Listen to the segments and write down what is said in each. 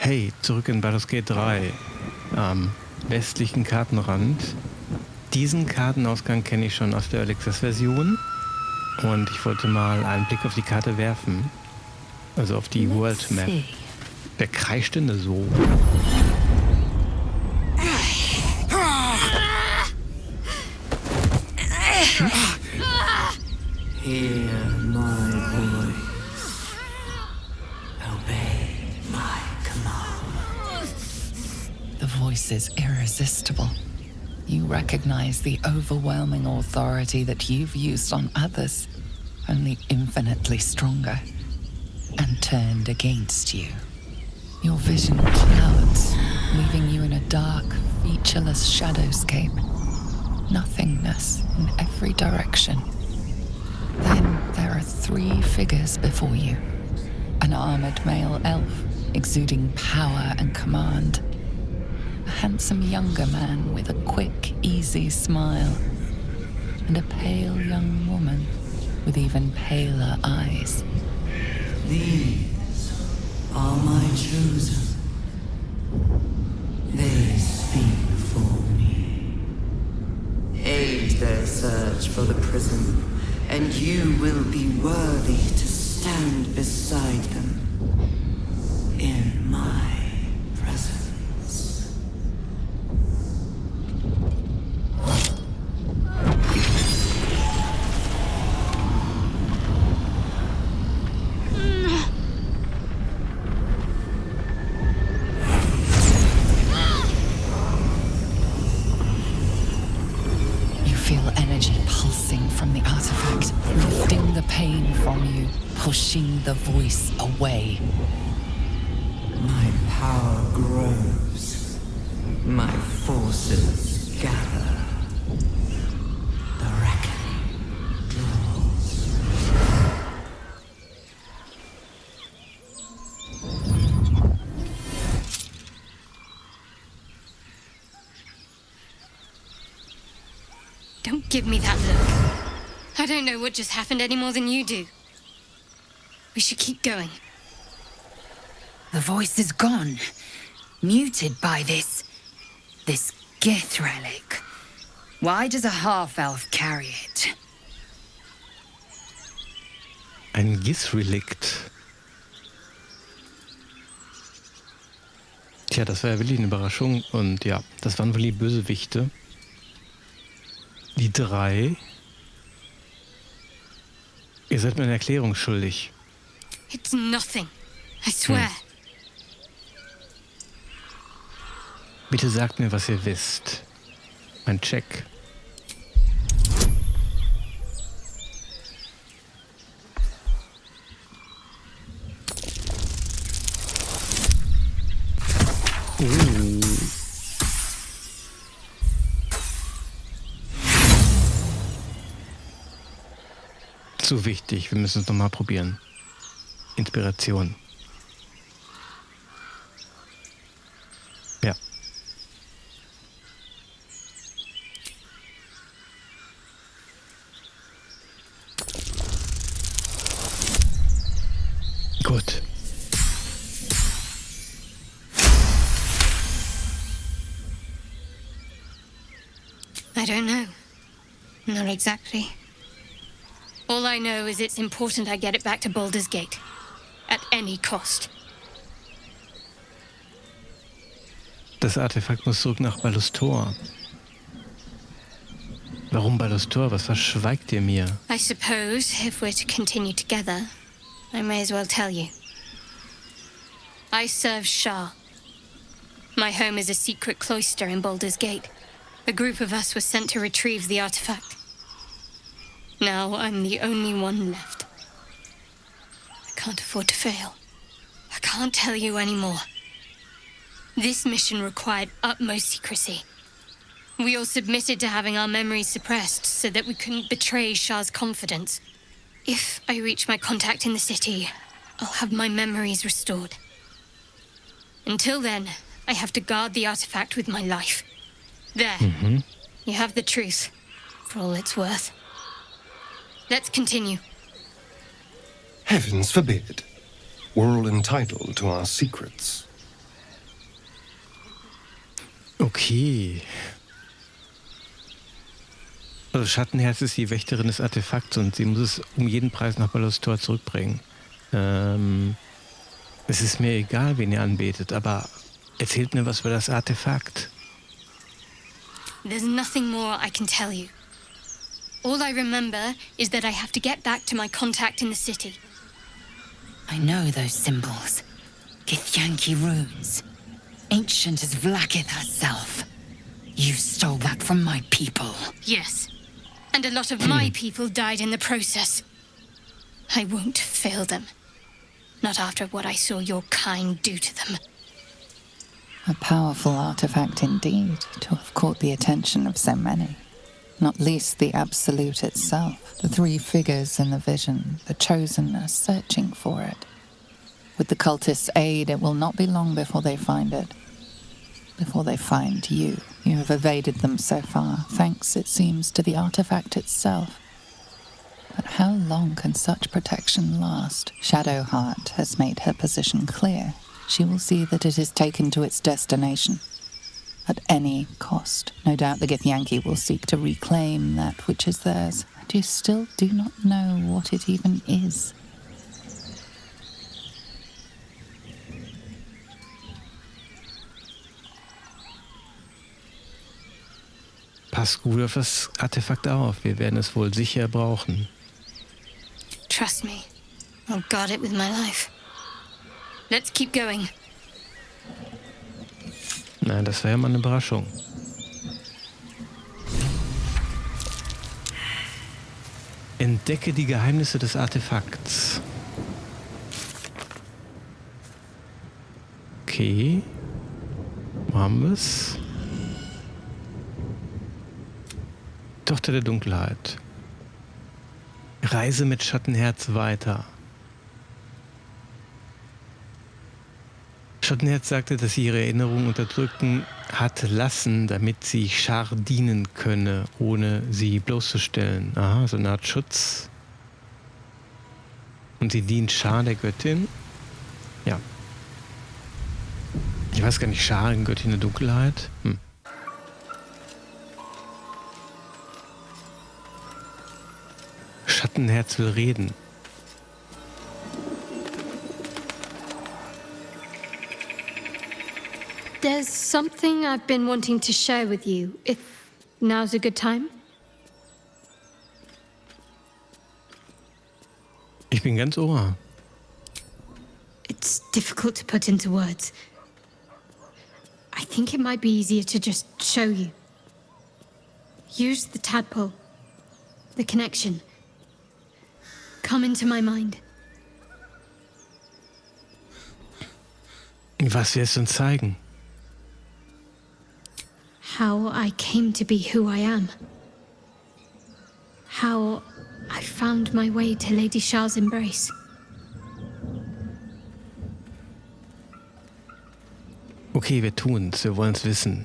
Hey, zurück in Baldur's Gate 3, am westlichen Kartenrand. Diesen Kartenausgang kenne ich schon aus der Early Access Version und ich wollte mal einen Blick auf die Karte werfen, also auf die World Map. Wer kreischt denn da so? Hear my voice. Obey my command. The voice is irresistible. You recognize the overwhelming authority that you've used on others, only infinitely stronger, and turned against you. Your vision clouds, leaving you in a dark, featureless shadowscape. Nothingness in every direction. Then there are three figures before you. An armored male elf, exuding power and command. A handsome younger man with a quick, easy smile. And a pale young woman with even paler eyes. These are my chosen. They speak for me. Aid their search for the prison, and you will be worthy to stand beside them in my presence. You feel energy pulsing from the artifact, lifting the pain from you, pushing the voice away. My power grows. My forces gather. The reckoning draws. Don't give me that look. I don't know what just happened any more than you do. We should keep going. The voice is gone, muted by this Gith relic. Why does a half-elf carry it? Ein Gith-Relikt. Tja, das war ja wirklich eine Überraschung und ja, das waren wohl die Bösewichte. Die drei. Ihr seid mir eine Erklärung schuldig. It's nothing. I swear. Bitte sagt mir, was ihr wisst. Ein Check. Zu wichtig, wir müssen es nochmal probieren. Inspiration. Ja. Gut. I don't know. Not exactly. All I know is it's important I get it back to Baldur's Gate. At any cost. Das Artefakt muss zurück nach Baldur. Warum Baldur? Was verschweigt ihr mir? I suppose, if we're to continue together, I may as well tell you. I serve Shar. My home is a secret cloister in Baldur's Gate. A group of us was sent to retrieve the artifact. Now I'm the only one left. I can't afford to fail. I can't tell you anymore. This mission required utmost secrecy. We all submitted to having our memories suppressed so that we couldn't betray Shar's confidence. If I reach my contact in the city, I'll have my memories restored. Until then, I have to guard the artifact with my life. There. You have the truth, for all it's worth. Let's continue. Heavens forbid. We're all entitled to our secrets. Okay. Also Schattenherz ist die Wächterin des Artefakts und sie muss es um jeden Preis nach Baldurs zurückbringen. Es ist mir egal, wen ihr anbetet, aber erzählt mir was über das Artefakt. There's nothing more I can tell you. All I remember is that I have to get back to my contact in the city. I know those symbols. Githyanki runes. Ancient as Vlaakith herself. You stole that from my people. Yes. And a lot of my people died in the process. I won't fail them. Not after what I saw your kind do to them. A powerful artifact indeed, to have caught the attention of so many. Not least the Absolute itself. The three figures in the vision, the Chosen, are searching for it. With the cultists' aid, it will not be long before they find it. Before they find you. You have evaded them so far, thanks, it seems, to the artifact itself. But how long can such protection last? Shadowheart has made her position clear. She will see that it is taken to its destination. At any cost. No doubt the Githyanki will seek to reclaim that which is theirs. And you still do not know what it even is. Pass gut auf das Artefakt auf. Wir werden es wohl sicher brauchen. Trust me. I'll guard it with my life. Let's keep going. Nein, das wäre ja mal eine Überraschung. Entdecke die Geheimnisse des Artefakts. Okay. Wo haben wir es? Tochter der Dunkelheit. Reise mit Schattenherz weiter. Schattenherz sagte, dass sie ihre Erinnerungen unterdrücken hat lassen, damit sie Shar dienen könne, ohne sie bloßzustellen. Aha, so eine Art Schutz. Und sie dient Shar, der Göttin. Ja. Ich weiß gar nicht, Shar, Göttin der Dunkelheit? Schattenherz will reden. There's something I've been wanting to share with you, if now's a good time. Ich bin ganz Ohr. It's difficult to put into words. I think it might be easier to just show you. Use the tadpole. The connection. Come into my mind. Was wirst du uns zeigen? How I came to be who I am. How I found my way to Lady Shar's embrace. Okay, wir tun's. Wir wollen's wissen.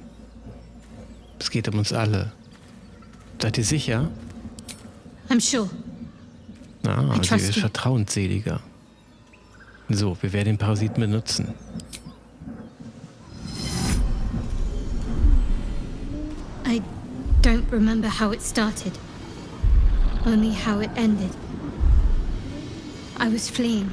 Es geht um uns alle. Seid ihr sicher? I'm sure. Sie ist vertrauensseliger. So, wir werden den Parasiten benutzen. I don't remember how it started. Only how it ended. I was fleeing.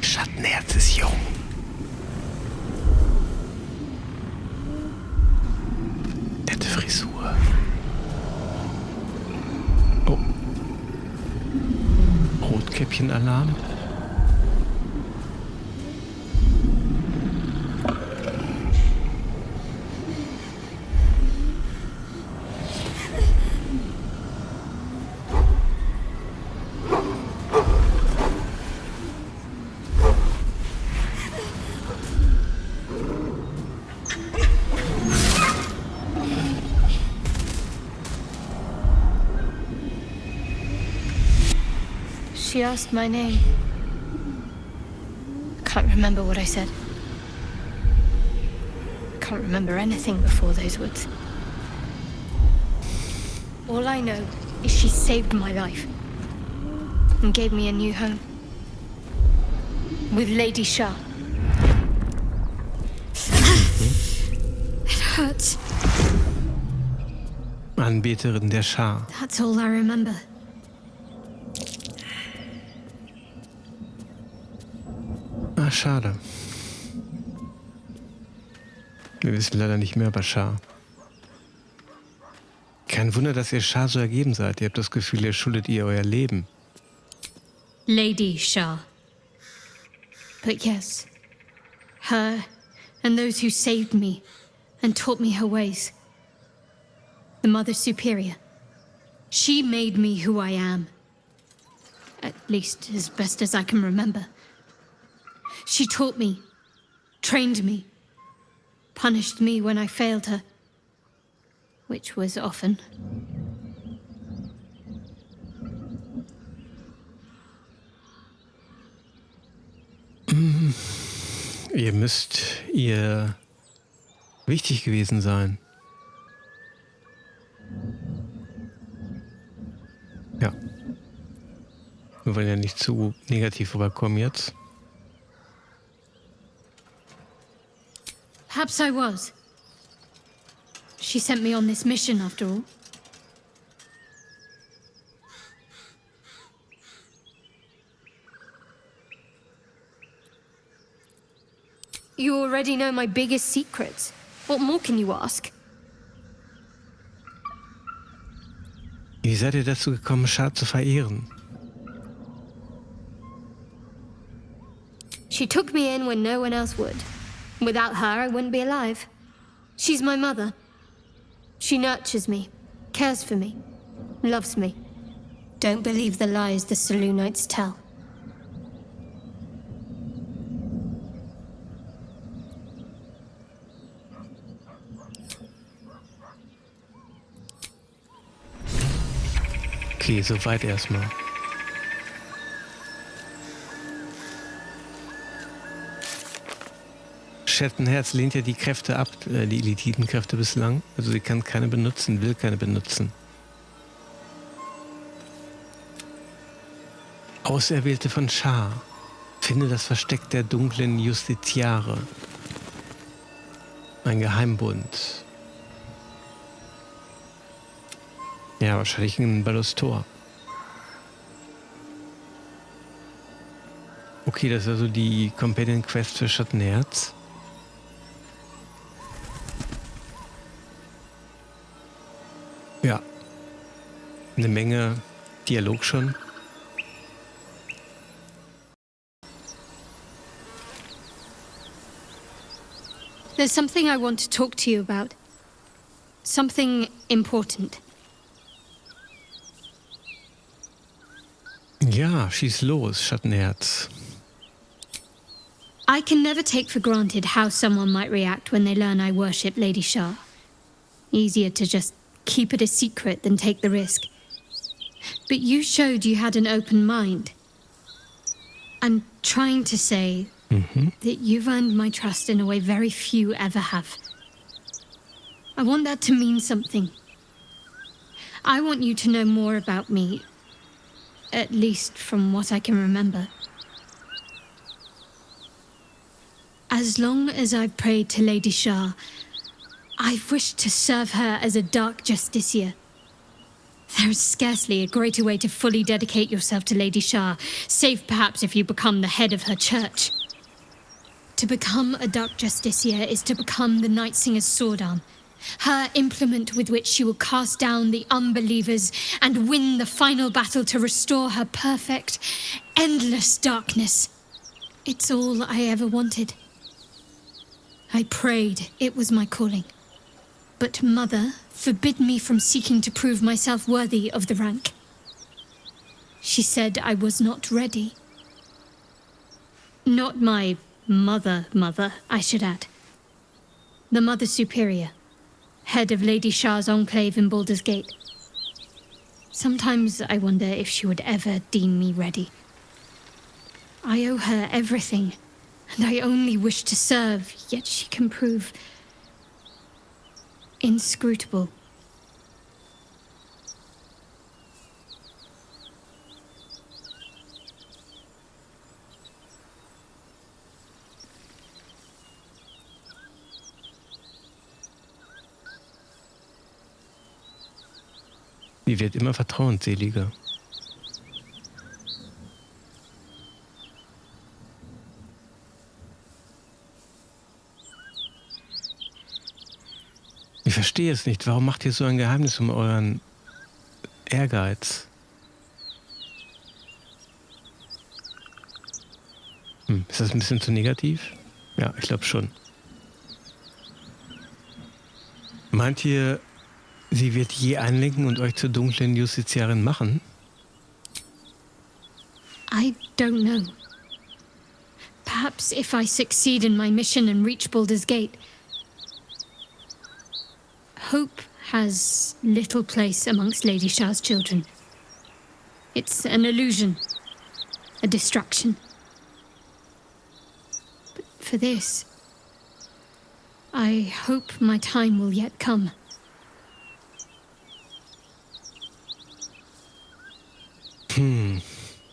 Schattenherz ist jung. Nette Frisur. Oh. Rotkäppchen-Alarm. She asked my name. I can't remember what I said. can't remember anything before those woods. All I know is she saved my life and gave me a new home. With Lady Shar. It hurts. Anbeterin der Shar. That's all I remember. Ah, schade. Wir wissen leider nicht mehr über Shar. Kein Wunder, dass ihr Shar so ergeben seid. Ihr habt das Gefühl, ihr schuldet ihr euer Leben. Lady Shar. But yes, her and those who saved me and taught me her ways. The Mother Superior. She made me who I am. At least as best as I can remember. She taught me, trained me, punished me when I failed her, which was often. Ihr müsst ihr wichtig gewesen sein. Ja. Wir wollen ja nicht zu negativ rüberkommen jetzt. Perhaps I was. She sent me on this mission, after all. You already know my biggest secrets. What more can you ask? Wie seid ihr dazu gekommen, Shar zu verehren? She took me in when no one else would. Without her, I wouldn't be alive. She's my mother. She nurtures me, cares for me, loves me. Don't believe the lies the Selûnites tell. Okay, soweit erstmal. Schattenherz lehnt ja die Kräfte ab, die Elititenkräfte bislang. Also sie kann keine benutzen, will keine benutzen. Auserwählte von Shar. Finde das Versteck der dunklen Justiziare. Ein Geheimbund. Ja, wahrscheinlich ein Baldur. Okay, das ist also die Companion Quest für Schattenherz. Ja, eine Menge Dialog schon. There's something I want to talk to you about. Something important. Ja, schieß los, Schattenherz. I can never take for granted how someone might react when they learn I worship Lady Shar. Easier to just keep it a secret than take the risk. But you showed you had an open mind. I'm trying to say that you've earned my trust in a way very few ever have. I want that to mean something. I want you to know more about me, at least from what I can remember. As long as I've prayed to Lady Shar, I've wished to serve her as a dark justiciar. There is scarcely a greater way to fully dedicate yourself to Lady Shar, save perhaps if you become the head of her church. To become a dark justiciar is to become the Night Singer's sword arm, her implement with which she will cast down the unbelievers and win the final battle to restore her perfect, endless darkness. It's all I ever wanted. I prayed it was my calling. But Mother forbid me from seeking to prove myself worthy of the rank. She said I was not ready. Not my mother, I should add. The Mother Superior, head of Lady Shar's enclave in Baldur's Gate. Sometimes I wonder if she would ever deem me ready. I owe her everything, and I only wish to serve, yet she can prove inscrutable. Sie wird immer vertrauensseliger. Ich verstehe es nicht. Warum macht ihr so ein Geheimnis um euren Ehrgeiz? Ist das ein bisschen zu negativ? Ja, ich glaube schon. Meint ihr, sie wird je einlenken und euch zur dunklen Justiziarin machen? I don't know. Perhaps if I succeed in my mission and reach Baldur's Gate. Hope has little place amongst Lady Shar's children. It's an illusion, a distraction. But for this, I hope my time will yet come.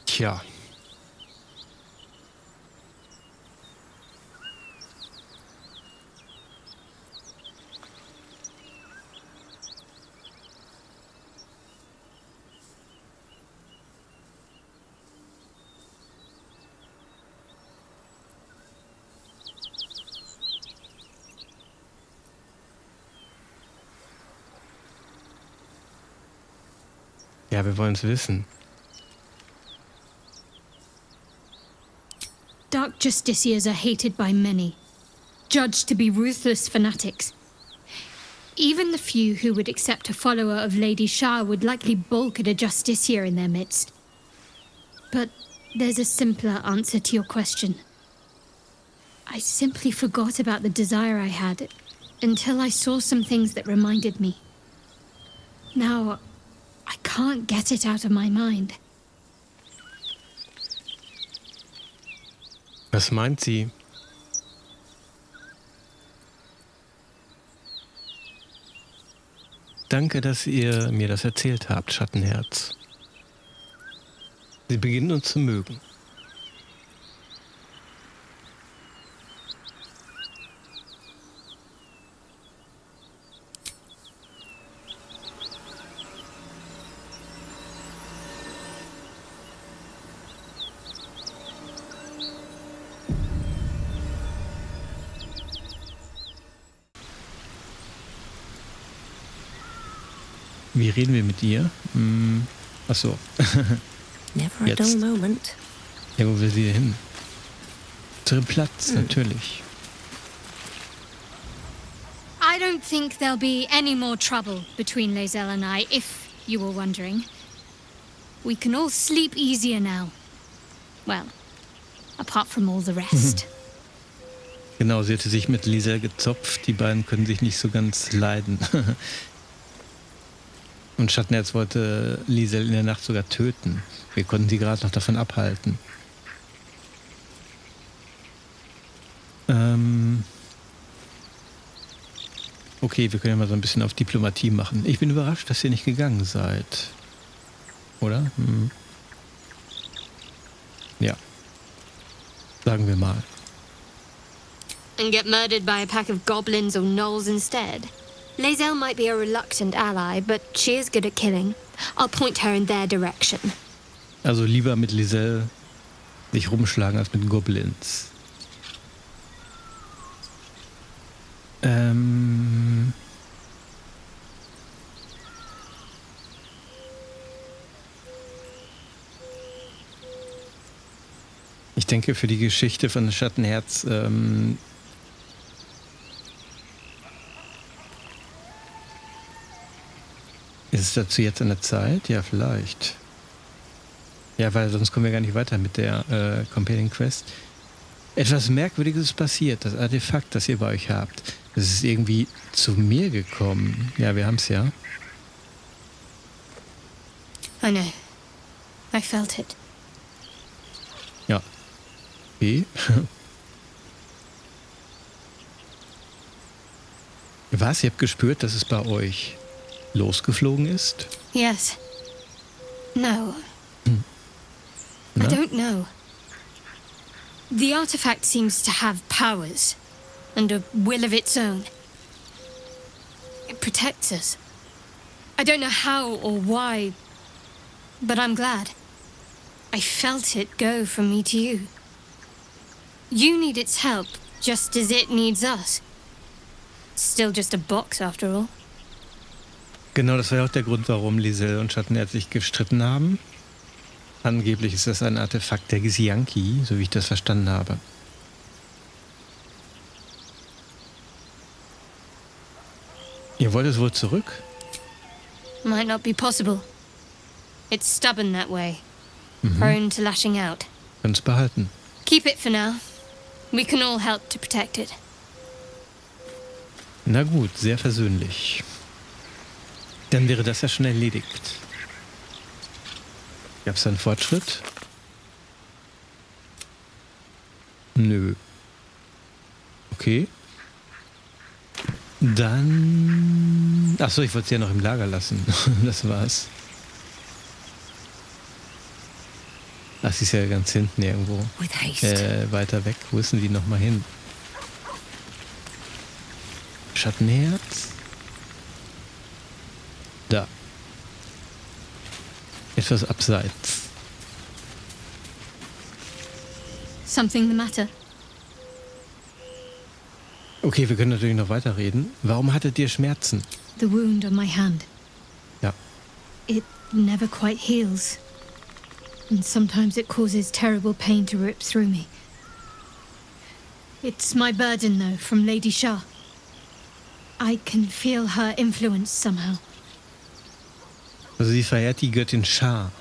Tja. Ja, wir wollen es wissen. Dark justiciars are hated by many, judged to be ruthless fanatics. Even the few who would accept a follower of Lady Shar would likely balk at a justiciar in their midst. But there's a simpler answer to your question. I simply forgot about the desire I had until I saw some things that reminded me. Now, I can't get it out of my mind. Was meint sie? Danke, dass ihr mir das erzählt habt, Schattenherz. Sie beginnen uns zu mögen. Wie reden wir mit ihr? Achso. Never a dull moment. Ja, wo will sie hin? Zu ihrem Platz, natürlich. I don't think there'll be any more trouble between Lae'zel and I, if you were wondering. We can all sleep easier now. Well, apart from all the rest. Genau, sie hatte sich mit Lae'zel gezopft. Die beiden können sich nicht so ganz leiden. Und Schattenherz wollte Lae'zel in der Nacht sogar töten. Wir konnten sie gerade noch davon abhalten. Okay, wir können ja mal so ein bisschen auf Diplomatie machen. Ich bin überrascht, dass ihr nicht gegangen seid. Oder? Ja. Sagen wir mal. And get murdered by a pack of goblins or gnolls instead. Lae'zel might be a reluctant ally, but she is good at killing. I'll point her in their direction. Also lieber mit Lae'zel sich rumschlagen als mit Goblins. Ich denke, für die Geschichte von Schattenherz ist es dazu jetzt an der Zeit? Ja, vielleicht. Ja, weil sonst kommen wir gar nicht weiter mit der Companion Quest. Etwas Merkwürdiges ist passiert. Das Artefakt, das ihr bei euch habt, das ist irgendwie zu mir gekommen. Ja, wir haben es ja. I know. I felt it. Ja. Okay. Was? Ihr habt gespürt, dass es bei euch losgeflogen ist? Yes. No. Na? I don't know. The artifact seems to have powers and a will of its own. It protects us. I don't know how or why, but I'm glad. I felt it go from me to you. You need its help, just as it needs us. Still just a box, after all. Genau, das war ja auch der Grund, warum Lisel und Schattenherz sich gestritten haben. Angeblich ist das ein Artefakt der Githyanki, so wie ich das verstanden habe. Ihr wollt es wohl zurück? Might not be possible. It's stubborn that way. Prone to lashing out. Könnt's behalten. Keep it for now. We can all help to protect it. Na gut, sehr versöhnlich. Dann wäre das ja schon erledigt. Gab's da einen Fortschritt? Nö. Okay. Dann... Achso, ich wollte es ja noch im Lager lassen. Das war's. Ach, sie ist ja ganz hinten irgendwo. With haste. Weiter weg. Wo ist denn die nochmal hin? Schattenherz? Da. Etwas abseits. Something the matter? Okay, wir können natürlich noch weiterreden. Warum hattet ihr Schmerzen? The wound on my hand. Ja. It never quite heals. And sometimes it causes terrible pain to rip through me. It's my burden, though, from Lady Shar. I can feel her influence somehow. Also sie verehrt die Göttin Shar.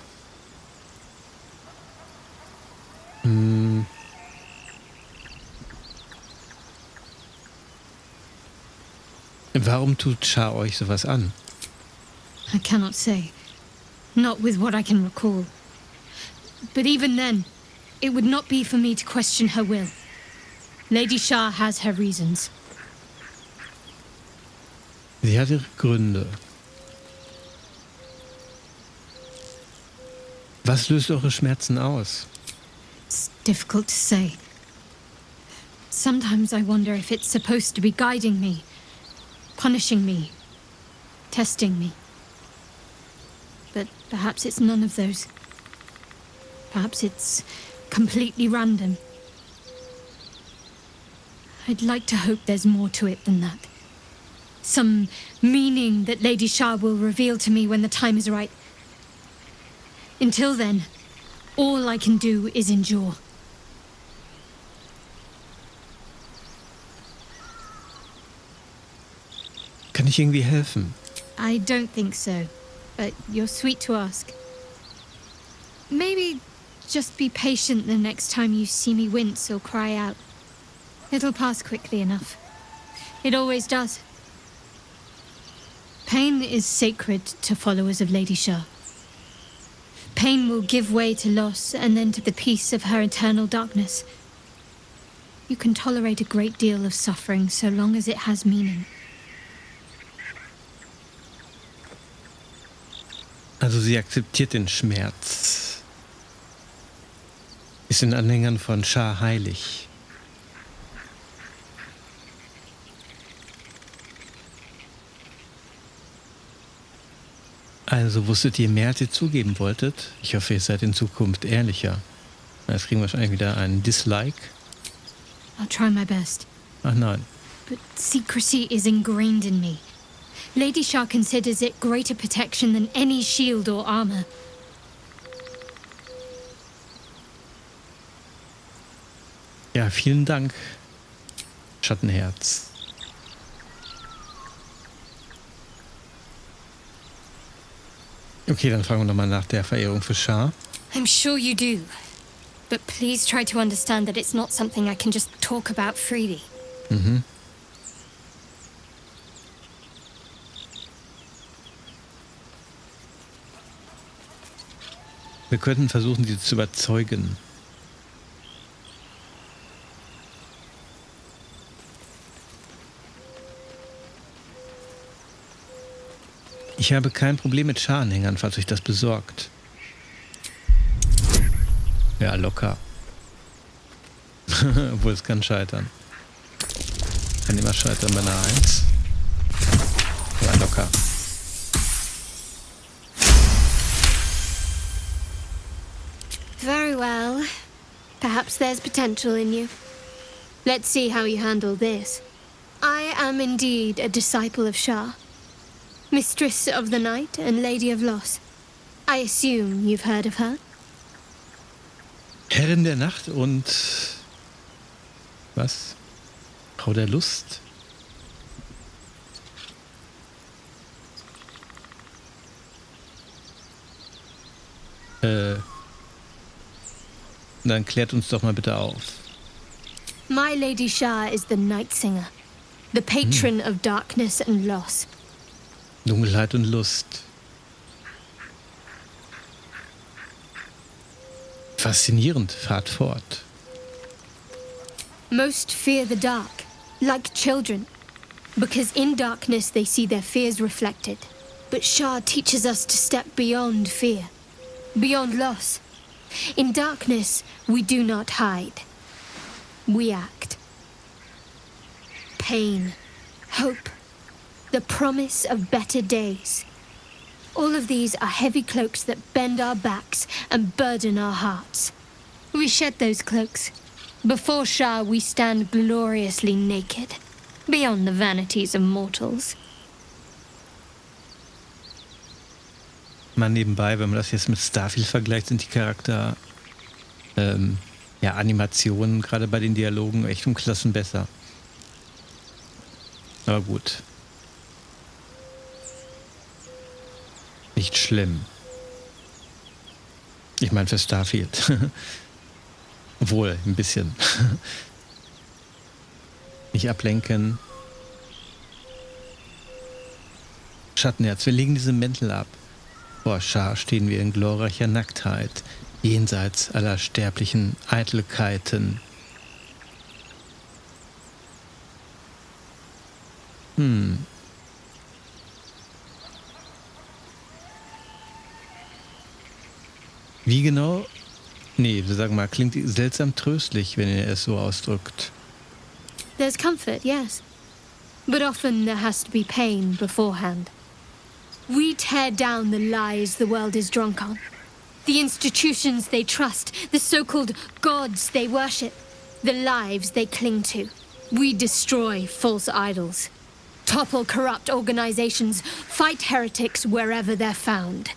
Warum tut Shar euch sowas an? I cannot say. Not with what I can recall. But even then, it would not be for me to question her will. Lady Shar has her reasons. Sie hat ihre Gründe. Was löst eure Schmerzen aus? It's difficult to say. Sometimes I wonder if it's supposed to be guiding me, punishing me, testing me. But perhaps it's none of those. Perhaps it's completely random. I'd like to hope there's more to it than that. Some meaning that Lady Shar will reveal to me when the time is right. Until then, all I can do is endure. Kann ich irgendwie helfen? I don't think so, but you're sweet to ask. Maybe just be patient the next time you see me wince or cry out. It'll pass quickly enough. It always does. Pain is sacred to followers of Lady Shar. Pain will give way to loss and then to the peace of her eternal darkness. You can tolerate a great deal of suffering so long as it has meaning. Also sie akzeptiert den Schmerz. Ist den Anhängern von Shar heilig. Also wusstet ihr mehr, als ihr zugeben wolltet? Ich hoffe, ihr seid in Zukunft ehrlicher. Jetzt kriegen wir wahrscheinlich wieder einen Dislike. I'll try my best. Ach nein. But secrecy is ingrained in me. Lady Shar considers it greater protection than any shield or armor. Ja, vielen Dank, Schattenherz. Okay, dann fragen wir nochmal nach der Verehrung für Shar. I'm sure you do. But please try to understand that it's not something I can just talk about freely. Mhm. Wir könnten versuchen, sie zu überzeugen. Ich habe kein Problem mit Scharanhängern, falls euch das besorgt. Ja, locker. Obwohl, es kann scheitern. Kann immer scheitern bei einer 1. Ja, locker. Very well. Perhaps there's potential in you. Let's see how you handle this. I am indeed a disciple of Shar, Mistress of the Night and Lady of Loss. I assume you've heard of her? Herrin der Nacht und... was? Frau der Lust? Dann klärt uns doch mal bitte auf. My Lady Shar is the Night Singer, the patron of darkness and loss. Dunkelheit und Lust. Faszinierend, fahrt fort. Most fear the dark, like children, because in darkness they see their fears reflected. But Shar teaches us to step beyond fear, beyond loss. In darkness, we do not hide. We act. Pain, hope, the promise of better days. All of these are heavy cloaks that bend our backs and burden our hearts. We shed those cloaks. Before Shar, we stand gloriously naked, beyond the vanities of mortals. Mal nebenbei, wenn man das jetzt mit Starfield vergleicht, sind die Charakter, Animationen, gerade bei den Dialogen, echt um Klassen besser. Aber gut. Nicht schlimm. Ich meine für Starfield. Obwohl, ein bisschen. Nicht ablenken. Schattenherz, wir legen diesen Mäntel ab. Vor Shar stehen wir in glorreicher Nacktheit, jenseits aller sterblichen Eitelkeiten. Wie genau? Nee, wir sagen mal, klingt seltsam tröstlich, wenn ihr es so ausdrückt. There's comfort, yes. But often there has to be pain beforehand. We tear down the lies the world is drunk on. The institutions they trust, the so-called gods they worship, the lives they cling to. We destroy false idols, topple corrupt organizations, fight heretics wherever they're found.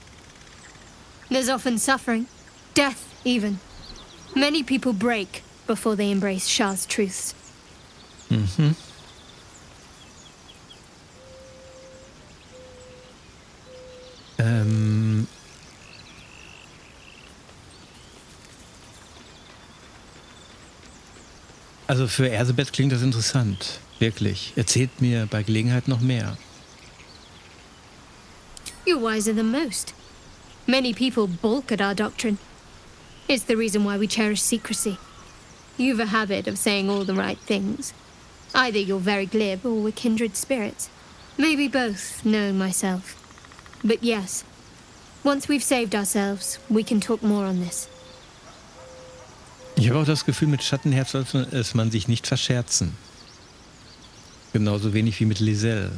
There's often suffering, death even. Many people break before they embrace Shar's truths. Mhm. Also für Ersebeth klingt das interessant. Wirklich. Erzählt mir bei Gelegenheit noch mehr. You're wiser than most. Many people balk at our doctrine. It's the reason why we cherish secrecy. You've a habit of saying all the right things. Either you're very glib or we're kindred spirits. Maybe both, knowing myself. But yes, once we've saved ourselves, we can talk more on this. Ich habe auch das Gefühl, mit Schattenherz sollte man sich nicht verscherzen. Genauso wenig wie mit Liselle.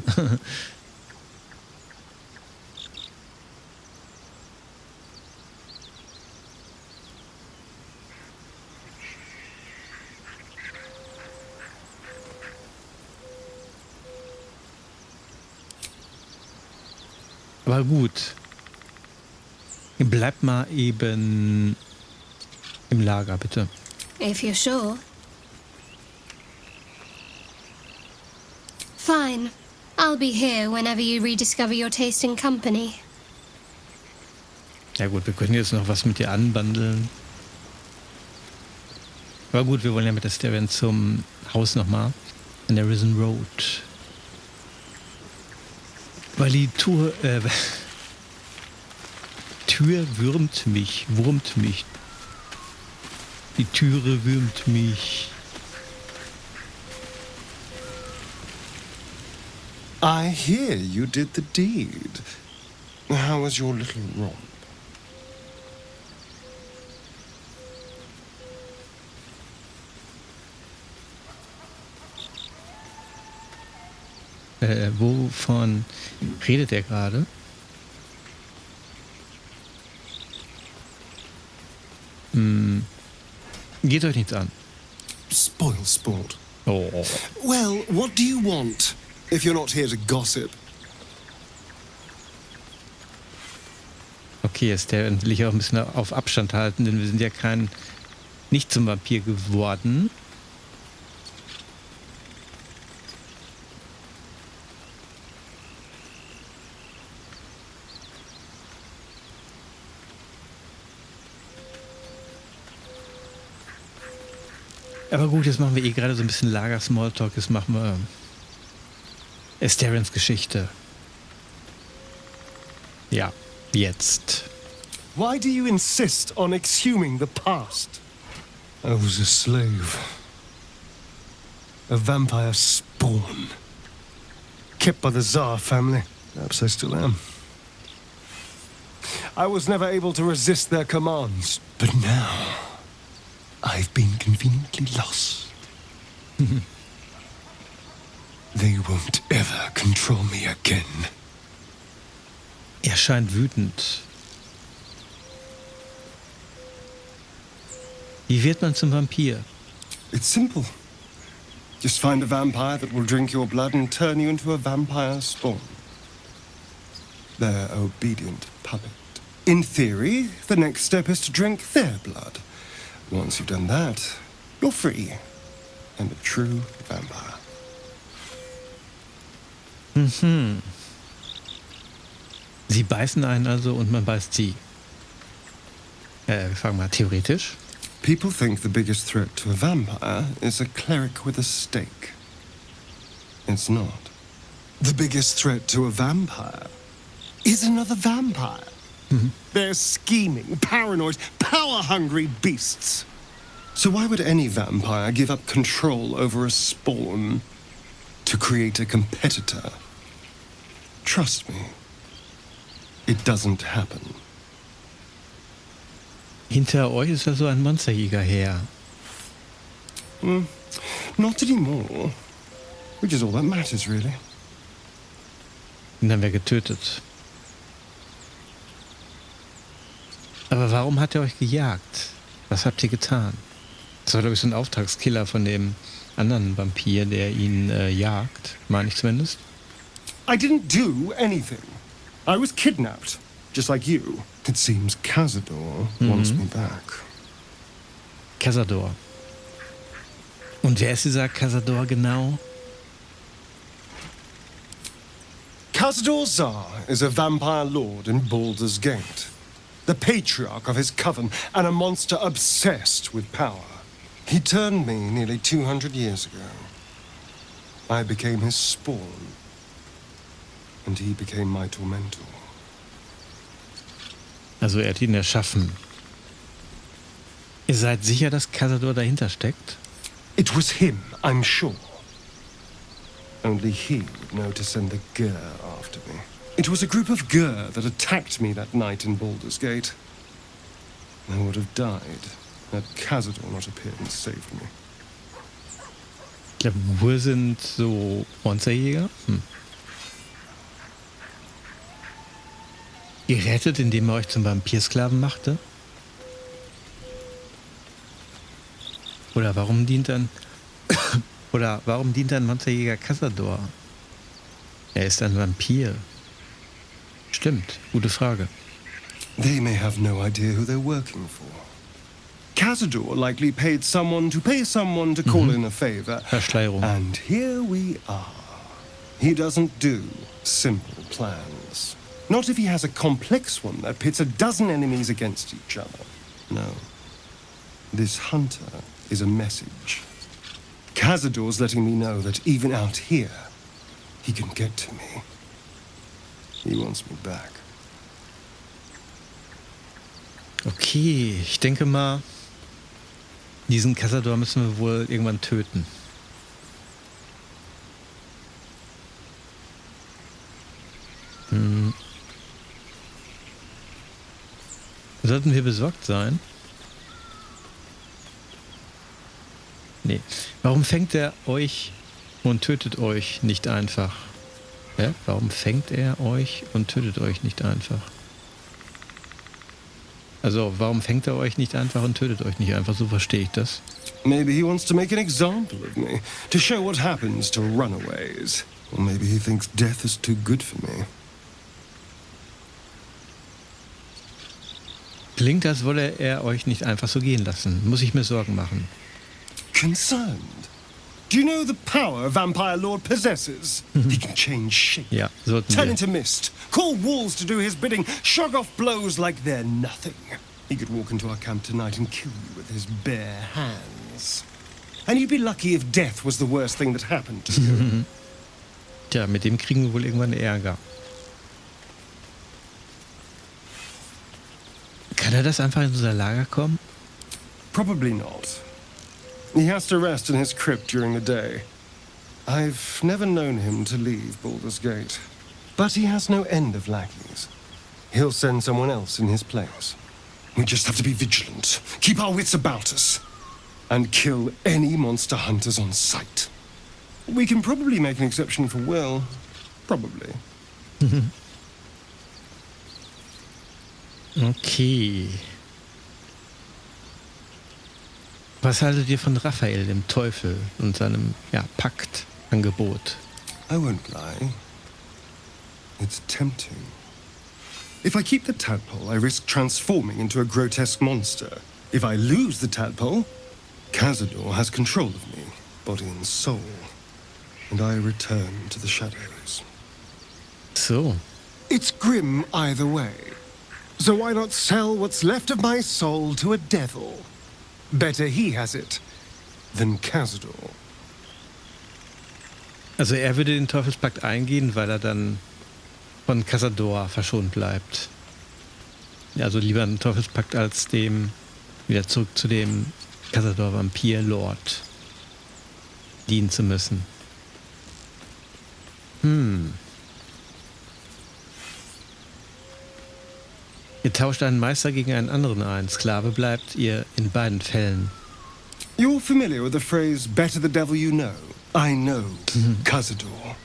Aber gut. Bleibt mal eben im Lager, bitte. If you're sure. Fine. I'll be here whenever you rediscover your taste in company. Ja gut, wir können jetzt noch was mit dir anbandeln. Aber gut, wir wollen ja mit Astarion zum Haus nochmal. In der Risen Road. Weil die Tür wurmt mich. Die Türe wurmt mich. I hear you did the deed. How was your little romp? Wovon redet er gerade? Geht euch nichts an. Spoil sport. Oh. Well, what do you want if you're not here to gossip? Okay, Astarion will ich auch ein bisschen auf Abstand halten, denn wir sind ja nicht zum Vampir geworden. Aber gut, jetzt machen wir gerade so ein bisschen Lager-Smalltalk. Jetzt machen wir Astarions Geschichte. Ja, jetzt. Why do you insist on exhuming the past? I was a slave. A vampire spawn. Kept by the Tsar family. Perhaps I still am. I was never able to resist their commands. But now, I've been conveniently lost. They won't ever control me again. Er scheint wütend. Wie wird man zum Vampir? It's simple. Just find a vampire that will drink your blood and turn you into a vampire spawn. Their obedient puppet. In theory, the next step is to drink their blood. Once you've done that, you're free and a true vampire. Sie beißen einen also und man beißt sie. Wir fangen mal theoretisch. People think the biggest threat to a vampire is a cleric with a stake. It's not. The biggest threat to a vampire is another vampire. They're scheming, paranoid, power-hungry beasts. So why would any vampire give up control over a spawn to create a competitor? Trust me, it doesn't happen. Hinter euch ist also ein Monsterjäger her. Not anymore. Which is all that matters, really. Und dann wird getötet. Aber warum hat er euch gejagt? Was habt ihr getan? Das war, glaube ich, so ein Auftragskiller von dem anderen Vampir, der ihn jagt. Meine ich zumindest. I didn't do anything. I was kidnapped, just like you. It seems Cazador wants me back. Cazador. Und wer ist dieser Cazador genau? Cazador Tsar is a vampire lord in Baldur's Gate. The patriarch of his coven and a monster obsessed with power. He turned me nearly 200 years ago. I became his spawn. And he became my tormentor. Also er hat ihn erschaffen. Ihr seid sicher, dass Cazador dahinter steckt? It was him, I'm sure. Only he would know to send the Gur after me. It was a group of Gur that attacked me that night in Baldur's Gate. I would have died had Cazador not appeared and saved me. Ich glaube, Gur sind so Monsterjäger. Ihr rettet, indem er euch zum Vampirsklaven machte? Oder warum dient ein Monsterjäger Cazador? Er ist ein Vampir. Stimmt, gute Frage. They may have no idea who they're working for. Cazador likely paid someone to pay someone to call in a favor. Verschleierung. And here we are. He doesn't do simple plans. Not if he has a complex one that pits a dozen enemies against each other. No. This hunter is a message. Cazador's letting me know that even out here, he can get to me. He wants me back. Okay, ich denke mal, diesen Cazador müssen wir wohl irgendwann töten. Sollten wir besorgt sein? Nee. Warum fängt er euch und tötet euch nicht einfach? Ja? Warum fängt er euch und tötet euch nicht einfach? Also, warum fängt er euch nicht einfach und tötet euch nicht einfach? So verstehe ich das. Maybe he wants to make an example of me, to show what happens to runaways. Or maybe he thinks death is too good for me. Klingt, als wolle er euch nicht einfach so gehen lassen. Muss ich mir Sorgen machen. Concerned? Do you know the power Vampire Lord possesses? He can change shape. Ja, sollten Turn wir. into mist, call walls to do his bidding, shrug off blows like they're nothing. He could walk into our camp tonight and kill you with his bare hands. And you'd be lucky if death was the worst thing that happened to you. Tja, mit dem kriegen wir wohl irgendwann Ärger. Kann er das einfach in unser Lager kommen? Probably not. He has to rest in his crypt during the day. I've never known him to leave Baldur's Gate. But he has no end of lackeys. He'll send someone else in his place. We just have to be vigilant, keep our wits about us, and kill any monster hunters on sight. We can probably make an exception for Will. Probably. Okay. Was haltet ihr von Raphael, dem Teufel, und seinem, Paktangebot? I won't lie. It's tempting. If I keep the tadpole, I risk transforming into a grotesque monster. If I lose the tadpole, Cazador has control of me, body and soul, and I return to the shadows. So. It's grim either way. So why not sell what's left of my soul to a devil? Better he has it than Cazador. Also er würde den Teufelspakt eingehen, weil er dann von Cazador verschont bleibt. Also lieber einen Teufelspakt als wieder zurück zu dem Cazador Vampir-Lord dienen zu müssen. Ihr tauscht einen Meister gegen einen anderen ein. Sklave bleibt ihr in beiden Fällen. You're familiar with the phrase, better the devil you know? I know Cazador.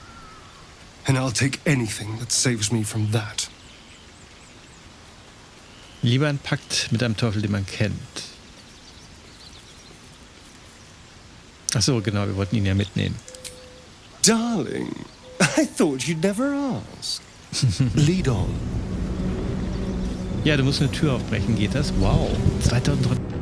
And I'll take anything that saves me from that. Lieber ein Pakt mit einem Teufel, den man kennt. Ach so, genau, wir wollten ihn ja mitnehmen. Darling, I thought you'd never ask. Lead on. Ja, du musst eine Tür aufbrechen, geht das? Wow, 2003.